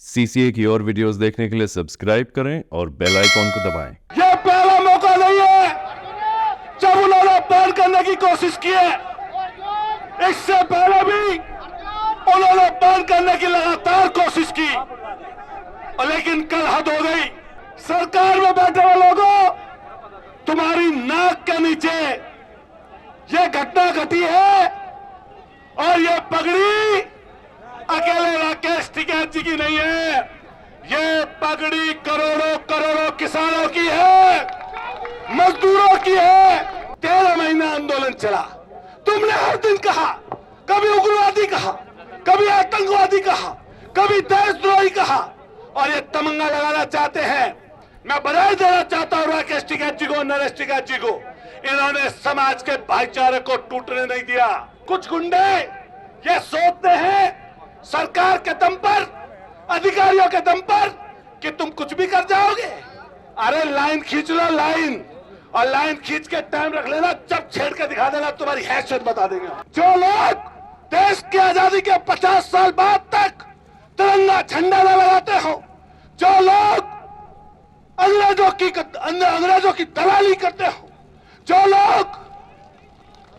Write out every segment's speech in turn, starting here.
CCA की और videos देखने के लिए सब्सक्राइब करें और बेल आइकॉन को दबाएं। यह पहला मौका नहीं है जब उन्होंने बैन करने की कोशिश की है। इससे पहले भी उन्होंने बैन करने की लगातार कोशिश की, लेकिन कल हद हो गई। सरकार में बैठे हुए लोगों, तुम्हारी नाक के नीचे यह घटना घटी है और यह पगड़ी अकेले राकेश टिकैत जी की नहीं है, ये पगड़ी करोड़ों करोड़ों किसानों की है, मजदूरों की है। 13 महीना आंदोलन चला, तुमने हर दिन कहा, कभी उग्रवादी कहा, कभी आतंकवादी कहा, कभी देशद्रोही कहा, और ये तमंगा लगाना चाहते हैं। मैं बधाई देना चाहता हूं राकेश टिकैत जी को, नरेश टिकैत जी को। इन्होंने समाज के भाईचारे को टूटने नहीं दिया। कुछ गुंडे ये सोचते हैं सरकार के दम पर, अधिकारियों के दम पर, कि तुम कुछ भी कर जाओगे। अरे लाइन खींच लो, लाइन, और लाइन खींच के टाइम रख लेना, जब छेड़ के दिखा देना, तुम्हारी हैसियत बता देंगे। जो लोग देश की आजादी के 50 साल बाद तक तिरंगा झंडा न लगाते हो, जो लोग अंग्रेजों की दलाली करते हो, जो लोग,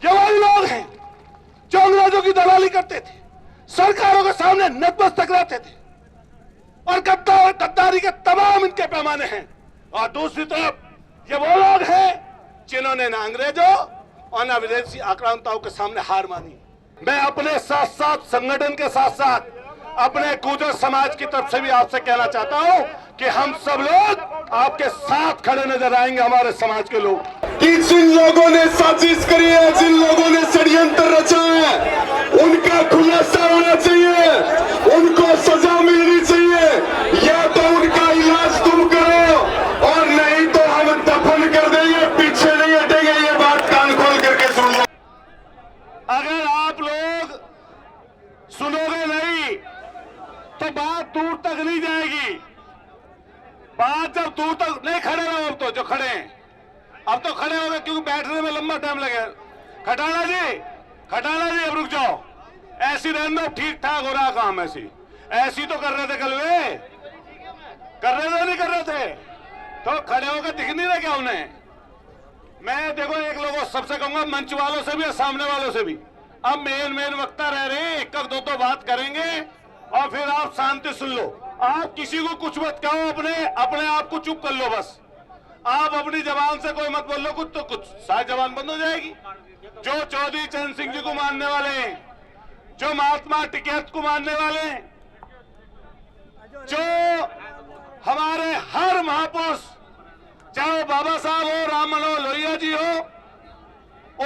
ये वही लोग हैं जो अंग्रेजों की दलाली करते थे, सरकारों के सामने नतमस्तक रहते थे, और गद्दारी के तमाम इनके पैमाने हैं। और दूसरी तरफ ये वो लोग हैं जिन्होंने न अंग्रेजों और न विदेशी आक्रांताओं के सामने हार मानी। मैं अपने साथ साथ संगठन के साथ साथ अपने गुर्जर समाज की तरफ से भी आपसे कहना चाहता हूं कि हम सब लोग आपके साथ खड़े नजर आएंगे, हमारे समाज के लोग। कि जिन लोगों ने साजिश करी है, जिन लोगों ने षड्यंत्र रचा है, उनका खुलासा होना चाहिए, उनको सजा मिलनी चाहिए। या तो उनका इलाज तुम करो, और नहीं तो हम दफन कर देंगे, पीछे नहीं हटेंगे। ये बात कान खोल करके सुन लो। अगर आप लोग सुनोगे नहीं तो बात दूर तक नहीं जाएगी। बात जब दूर तक नहीं, खड़े रहो। अब तो जो खड़े हैं, अब तो खड़े हो गए, क्योंकि बैठने में लंबा टाइम लगे। खटाना जी अब रुक जाओ। ऐसी रहने दो, ठीक ठाक हो रहा काम। ऐसी तो कर रहे थे कल, वे कर रहे थे, नहीं कर रहे थे तो खड़े होकर दिख नहीं रहे क्या उन्हें? मैं देखो, एक लोगों सबसे कहूंगा, मंच वालों से भी और सामने वालों से भी, अब मेन वक्ता रह रहे हैं, एक दो बात करेंगे और फिर आप शांति सुन लो। आप किसी को कुछ मत कहो, अपने आप को चुप कर लो बस। आप अपनी जबान से कोई मत बोल लो कुछ, तो कुछ सारी जबान बंद हो जाएगी। जो चौधरी चरण सिंह जी को मानने वाले हैं, जो महात्मा टिकैत को मानने वाले हैं, जो हमारे हर महापुरुष, चाहे बाबा साहब हो, राम मनोहर लोहिया जी हो,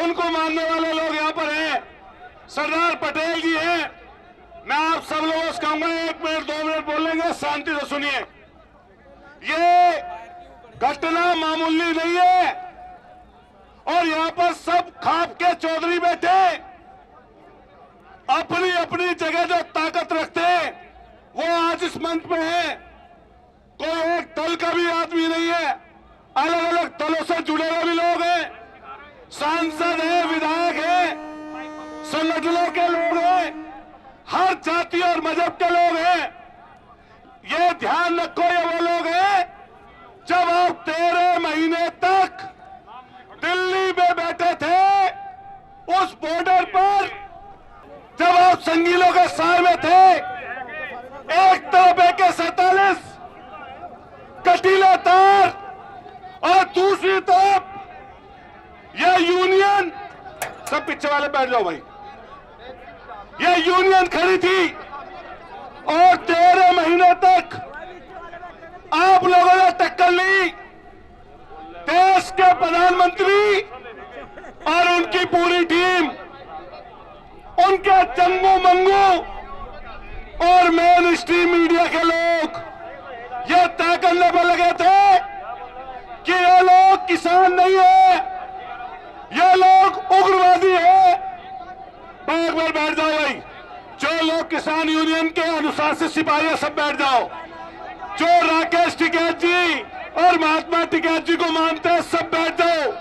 उनको मानने वाले लोग यहाँ पर हैं। सरदार पटेल जी हैं। मैं आप सब लोगों से कहूंगा, 1 मिनट 2 मिनट बोलेंगे, शांति से सुनिए। ये घटना मामूली नहीं है, और यहाँ पर सब खाप के चौधरी बैठे, अपनी अपनी जगह जो ताकत रखते वो आज इस मंच पे है। कोई एक दल का भी आदमी नहीं है, अलग अलग दलों से जुड़े हुए भी लोग हैं, सांसद हैं, विधायक हैं, संगठनों के लोग हैं, हर जाति और मजहब के लोग हैं। ये ध्यान रखो, ये वो लोग हैं जब आप 13 महीने तक दिल्ली में बैठे थे, उस बॉर्डर पर, जब आप संगीलों के सार में थे, एक तरफ AK-47 कटीले तार और दूसरी तरफ यह यूनियन, सब पीछे वाले बैठ जाओ भाई, यह यूनियन खड़ी थी। और 13 महीने तक आप लोगों ने टक्कर ली। देश के प्रधानमंत्री और उनकी पूरी टीम, उनके चंगू मंगू और मेन स्ट्रीम मीडिया के लोग ये तय करने पर लगे थे कि ये लोग किसान नहीं है, ये लोग उग्रवादी है। एक बार बैठ जाओ भाई, जो लोग किसान यूनियन के अनुशासित सिपाही है, सब बैठ जाओ। जो राकेश टिकैत जी और महात्मा टिकैत जी को मानते हैं, सब बैठ जाओ।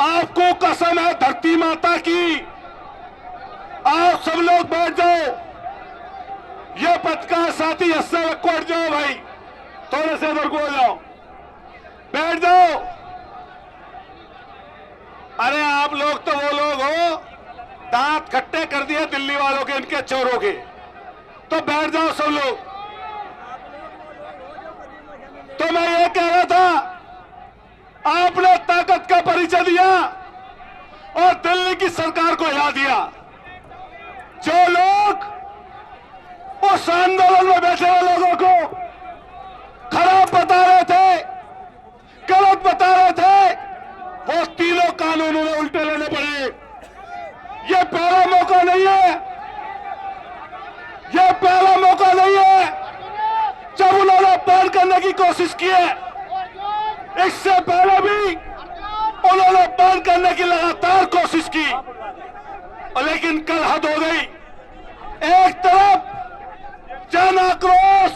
आपको कसम है धरती माता की, आप सब लोग बैठ जाओ। ये पत्रकार साथी हंसने बैकवर्ड जाओ भाई, थोड़े से इधर को हो जाओ, बैठ जाओ। अरे आप लोग तो वो लोग हो, दांत खट्टे कर दिए दिल्ली वालों के, इनके चोरों के, तो बैठ जाओ सब लोग। तो मैं ये कह रहा था, आपने ताकत का परिचय दिया और दिल्ली की सरकार को हिला दिया। जो लोग उस आंदोलन में बैठे हुए लोगों को खराब बता रहे थे, गलत बता रहे थे, वो तीनों कानून उन्हें उल्टे लेने पड़े। ये पहला मौका नहीं है, ये पहला मौका नहीं है जब उन्होंने बैन करने की कोशिश की है। इससे पहले भी उन्होंने बैन करने की लगातार कोशिश की, लेकिन कल हद हो गई। एक तरफ जन आक्रोश,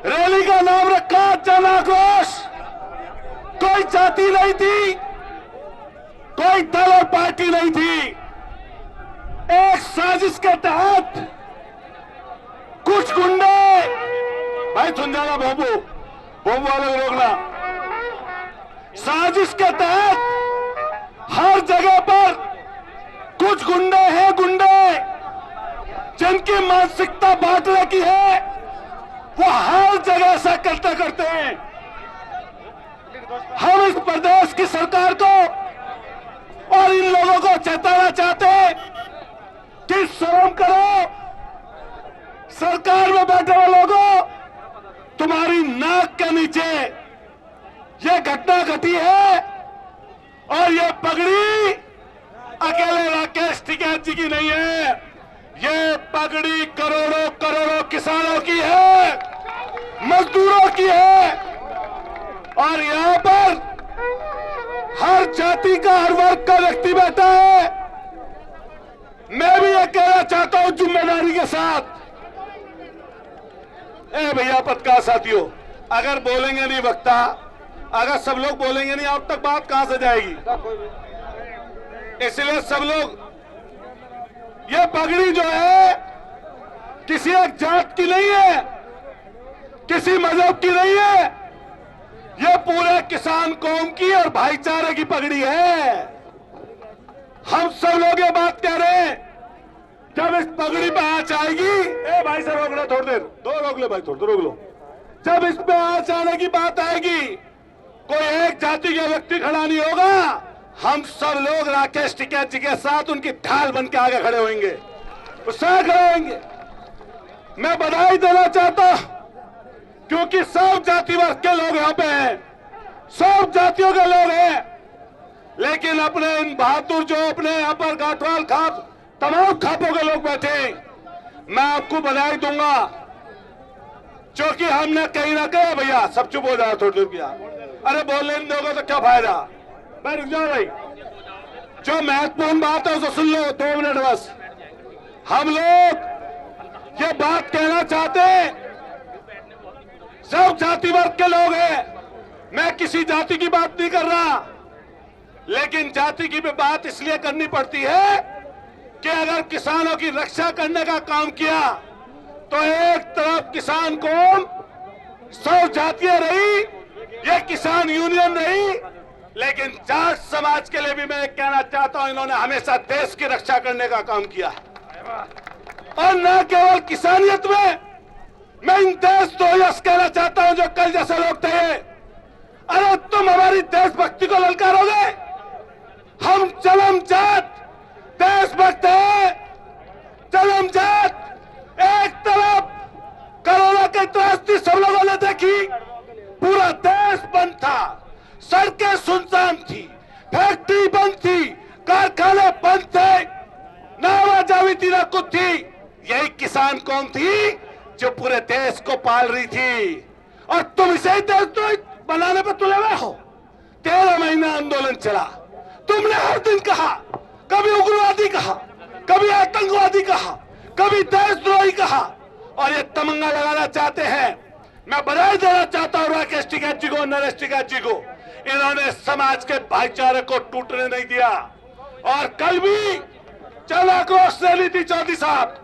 रैली का नाम रखा जन आक्रोश, कोई जाति नहीं थी, कोई दल और पार्टी नहीं थी। एक साजिश के तहत कुछ गुंडे, भाई सुन जाना, भोबू वालों को रोकना। साजिश के तहत हर जगह पर कुछ गुंडे हैं, गुंडे जिनकी मानसिकता बांटने की है, वो हर जगह ऐसा करते करते हैं। हम इस प्रदेश की सरकार को और इन लोगों को चेताना चाहते हैं कि शर्म करो। सरकार में बैठे हुए लोगों, तुम्हारी नाक के नीचे ये घटना घटी है, और ये पगड़ी अकेले राकेश टिकैत जी की नहीं है, ये पगड़ी करोड़ों करोड़ों किसानों की है, मजदूरों की है। और यहां पर हर जाति का, हर वर्ग का व्यक्ति बैठा है। मैं भी ये कहना चाहता हूं जिम्मेदारी के साथ, ए भैया पत्रकार साथियों, अगर बोलेंगे नहीं वक्ता, अगर सब लोग बोलेंगे नहीं, अब तक बात कहां से जाएगी? इसलिए सब लोग, ये पगड़ी जो है किसी एक जात की नहीं है, किसी मजहब की नहीं है, ये पूरे किसान कौम की और भाईचारे की पगड़ी है। हम सब लोग ये बात कह रहे हैं, जब इस पगड़ी पे आंच आएगी, ए भाई से रोक लो थोड़ी देर, दो रोक ले भाई, थोड़ी रोक लो। जब इस पे आंच आने की बात आएगी, कोई एक जाति का व्यक्ति खड़ा नहीं होगा, हम सब लोग राकेश टिकैत जी के साथ उनकी ढाल बन के आगे खड़े होंगे, उससे खड़े होंगे। मैं बधाई देना चाहता हूं, क्योंकि सब जाति वर्ग के लोग यहाँ पे हैं, सब जातियों के लोग हैं, लेकिन अपने इन बहादुर जो अपने यहाँ पर गाठवाल खाप, तमाम खापों के लोग बैठे हैं, मैं आपको बधाई दूंगा, क्योंकि हमने कहीं ना कहीं, भैया सब चुप हो जाओ थोड़ी देर किया, अरे बोलने नहीं दोगे तो क्या फायदा? भाई रुक जाओ भाई, जो महत्वपूर्ण बात है उसे सुन लो, 2 मिनट बस। हम लोग ये बात कहना चाहते हैं, सब जाति वर्ग के लोग हैं, मैं किसी जाति की बात नहीं कर रहा, लेकिन जाति की भी बात इसलिए करनी पड़ती है कि अगर किसानों की रक्षा करने का काम किया, तो एक तरफ किसान कौम सब जातियां रही, ये किसान यूनियन रही, लेकिन जाट समाज के लिए भी मैं कहना चाहता हूं, इन्होंने हमेशा देश की रक्षा करने का काम किया, और न केवल किसानियत में। मैं इन देशद्रोहियों से कहना चाहता हूं जो कल जैसे लोग थे, अरे तुम हमारी देशभक्ति को ललकारोगे? हम जन्म जात देशभक्त है, जन्म जात। एक तरफ कोरोना की त्रासदी सब लोगों ने देखी, पूरा देश बंद था, सड़कें सुनसान थी, फैक्ट्री बंद थी, कारखाने बंद थे, ना आवाजाही थी ना कुछ थी। यही किसान कौन थी जो पूरे देश को पाल रही थी, और तुम इसे देश तो बनाने पर तुले हुए हो। 13 महीना आंदोलन चला, तुमने हर दिन कहा, कभी उग्रवादी कहा, कभी आतंकवादी कहा, कभी देशद्रोही कहा, और ये तमंगा लगाना चाहते हैं। मैं बधाई देना चाहता हूं राकेश टिकैत जी को, नरेश टिकैत जी को, इन्होंने समाज के भाईचारे को टूटने नहीं दिया। और कल भी जन आक्रोश रैली थी चौधरी साहब,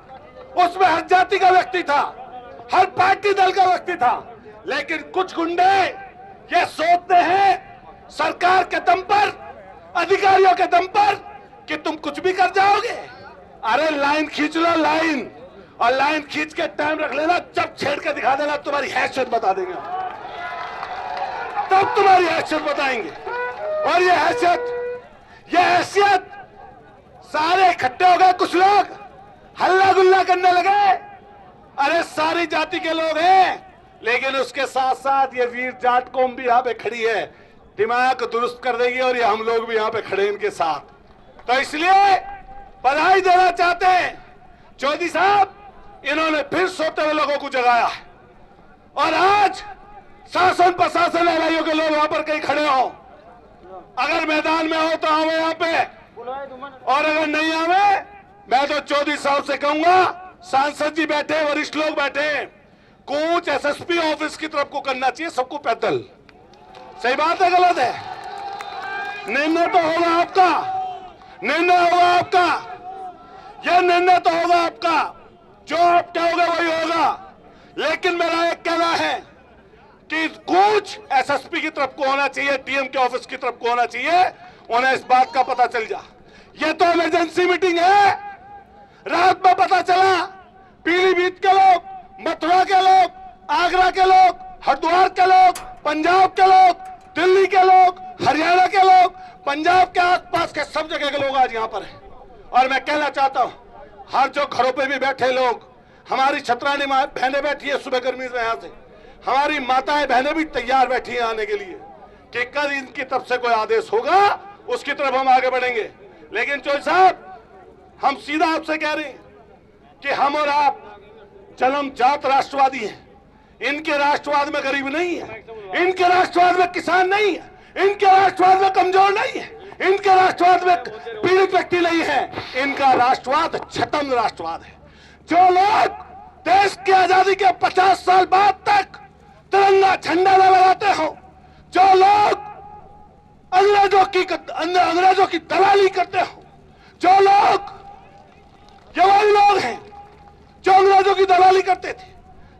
उसमें हर जाति का व्यक्ति था, हर पार्टी दल का व्यक्ति था। लेकिन कुछ गुंडे ये सोचते हैं सरकार के दम पर, अधिकारियों के दम पर, कि तुम कुछ भी कर जाओगे। अरे लाइन खींच लो, लाइन, और लाइन खींच के टाइम रख लेना, जब छेड़ के दिखा देना, तुम्हारी हैसियत बता देंगे, तब तुम्हारी हैसियत बताएंगे। और ये हैसियत सारे इकट्ठे हो गए, कुछ लोग हल्ला गुल्ला करने लगे। अरे सारी जाति के लोग हैं, लेकिन उसके साथ साथ ये वीर जाट कौम भी यहाँ पे खड़ी है, दिमाग दुरुस्त कर देगी, और ये हम लोग भी यहाँ पे खड़े हैं इनके साथ। तो इसलिए बधाई देना चाहते हैं चौधरी साहब, इन्होंने फिर सोते हुए लोगों को जगाया है। और आज शासन प्रशासन लड़ाइयों के लोग वहां पर कहीं खड़े हो, अगर मैदान में हो तो आओ यहाँ पे, और अगर नहीं आवे, मैं तो चौधरी साहब से कहूंगा, सांसद जी बैठे, वरिष्ठ लोग बैठे, कूच एसएसपी ऑफिस की तरफ को करना चाहिए सबको पैदल। सही बात है, गलत है? निर्णय तो होगा आपका, निर्णय होगा आपका, यह निर्णय तो होगा आपका, जो आप कहोगे वही होगा। लेकिन मेरा एक कहना है कि कूच एसएसपी की तरफ को होना चाहिए, डीएम के ऑफिस की तरफ को होना चाहिए, उन्हें इस बात का पता चल जा। ये तो इमरजेंसी मीटिंग है, रात में पता चला पीलीभीत के लोग, मथुरा के लोग, आगरा के लोग, हरिद्वार के लोग, पंजाब के लोग, दिल्ली के लोग, हरियाणा के लोग, पंजाब के आसपास के सब जगह के लोग आज यहाँ पर हैं। और मैं कहना चाहता हूँ, हर जो घरों पे भी बैठे लोग, हमारी छतरानी बहनें बैठी है सुबह गर्मी में, यहाँ से हमारी माताएं बहनें भी तैयार बैठी हैं आने के लिए, कि कल इनकी तरफ से कोई आदेश होगा, उसकी तरफ हम आगे बढ़ेंगे। लेकिन चौधरी साहब, हम सीधा आपसे कह रहे हैं कि हम और आप जन्मजात राष्ट्रवादी हैं। इनके राष्ट्रवाद में गरीब नहीं है, इनके राष्ट्रवाद में किसान नहीं है, इनके राष्ट्रवाद में कमजोर नहीं है, इनके राष्ट्रवाद में पीड़ित व्यक्ति नहीं है। इनका राष्ट्रवाद छटम राष्ट्रवाद है। जो लोग देश की आजादी के 50 साल बाद तक तिरंगा झंडा न लगाते हो, जो लोग अंग्रेजों की दलाली करते हो, जो लोग, ये वही लोग हैं जो अंग्रेजों की दलाली करते थे,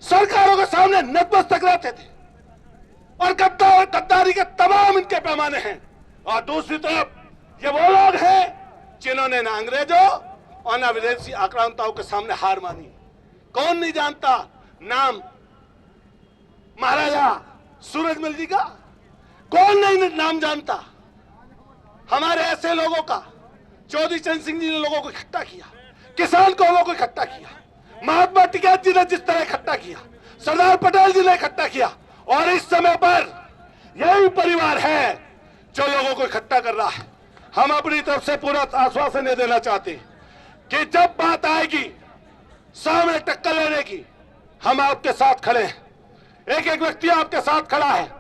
सरकारों के सामने नतमस्तक रहते थे, और गद्दारी के तमाम इनके पैमाने हैं। और दूसरी तरफ ये वो लोग हैं जिन्होंने ना अंग्रेजों और ना विदेशी आक्रांताओं के सामने हार मानी। कौन नहीं जानता नाम महाराजा सूरजमल जी का? कौन नहीं नाम जानता हमारे ऐसे लोगों का? चौधरी चरण सिंह जी ने लोगों को इकट्ठा किया, किसान कौमों को इकट्ठा किया, महात्मा टिकैत जी ने जिस तरह इकट्ठा किया, सरदार पटेल जी ने इकट्ठा किया, और इस समय पर यही परिवार है जो लोगों को इकट्ठा कर रहा है। हम अपनी तरफ से पूरा आश्वासन दे देना चाहते हैं कि जब बात आएगी सामने टक्कर लेने की, हम आपके साथ खड़े हैं। एक एक व्यक्ति आपके साथ खड़ा है,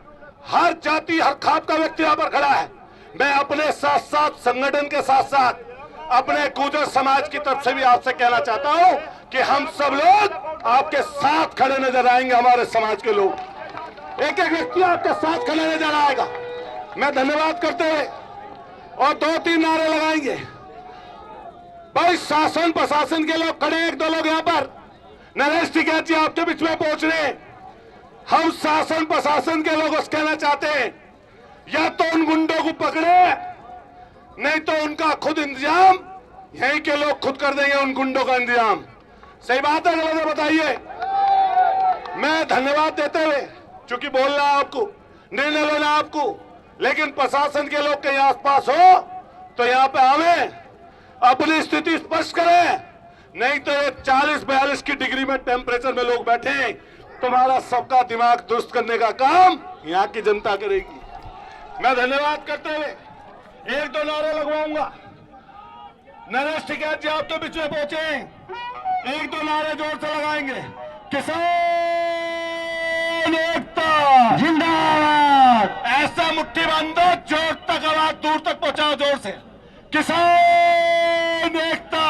हर जाति हर खाप का व्यक्ति यहाँ पर खड़ा है। मैं अपने साथ साथ संगठन के साथ साथ अपने गुर्जर समाज की तरफ से भी आपसे कहना चाहता हूं कि हम सब लोग आपके साथ खड़े नजर आएंगे। हमारे समाज के लोग एक एक व्यक्ति आपके साथ खड़े नजर आएगा। मैं धन्यवाद करते हुए और 2-3 नारे लगाएंगे। भाई शासन प्रशासन के लोग खड़े, एक दो लोग यहाँ पर, नरेश टिकैत जी आपके बीच में पहुंच रहे हैं। हम शासन प्रशासन के लोगों से कहना चाहते हैं, या तो उन गुंडों को पकड़े, नहीं तो उनका खुद इंतजाम यहीं के लोग खुद कर देंगे, उन गुंडों का इंतजाम। सही बात है गलत है बताइए? मैं धन्यवाद देते हुए, चूंकि बोलना आपको, निर्णय लेना आपको, लेकिन प्रशासन के लोग कहीं आसपास हो तो यहाँ पे आवे, अपनी स्थिति स्पष्ट करें, नहीं तो ये 40-42 की डिग्री में टेम्परेचर में लोग बैठे हैं, तुम्हारा सबका दिमाग दुरुस्त करने का काम यहाँ की जनता करेगी। मैं धन्यवाद करते हुए 1-2 नारे लगवाऊंगा। नरेश टिकैत जी आप तो बीच में पहुंचे, 1-2 नारे जोर से लगाएंगे। किसान एकता जिंदाबाद, ऐसा मुट्ठी बांधो, जोर तक आवाज दूर तक पहुंचाओ, जोर से। किसान एकता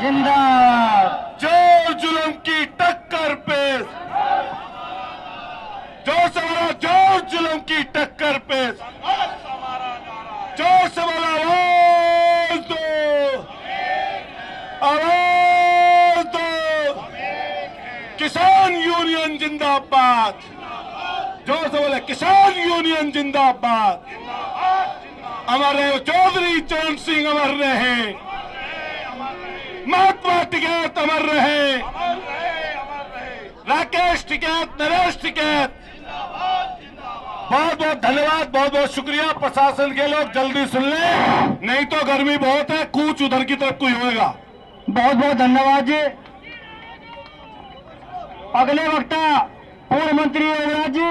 जिंदाबाद, जोर जुल्म की टक्कर पे, जोर से बोलो, जोर जुल्म की टक्कर पे, जोर से बोलो, आवाज दो, आवाज दो। किसान यूनियन जिंदाबाद, जोर से बोले किसान यूनियन जिंदाबाद। अमर रहे चौधरी चरण सिंह, अमर रहे महात्मा टिकैत, अमर रहे राकेश टिकैत, नरेश टिकैत। बहुत बहुत धन्यवाद, बहुत बहुत शुक्रिया। प्रशासन के लोग जल्दी सुन लें, नहीं तो गर्मी बहुत है, कूच उधर की तरफ कोई होएगा। बहुत बहुत धन्यवाद जी। अगले वक्ता पूर्व मंत्री योगराज जी।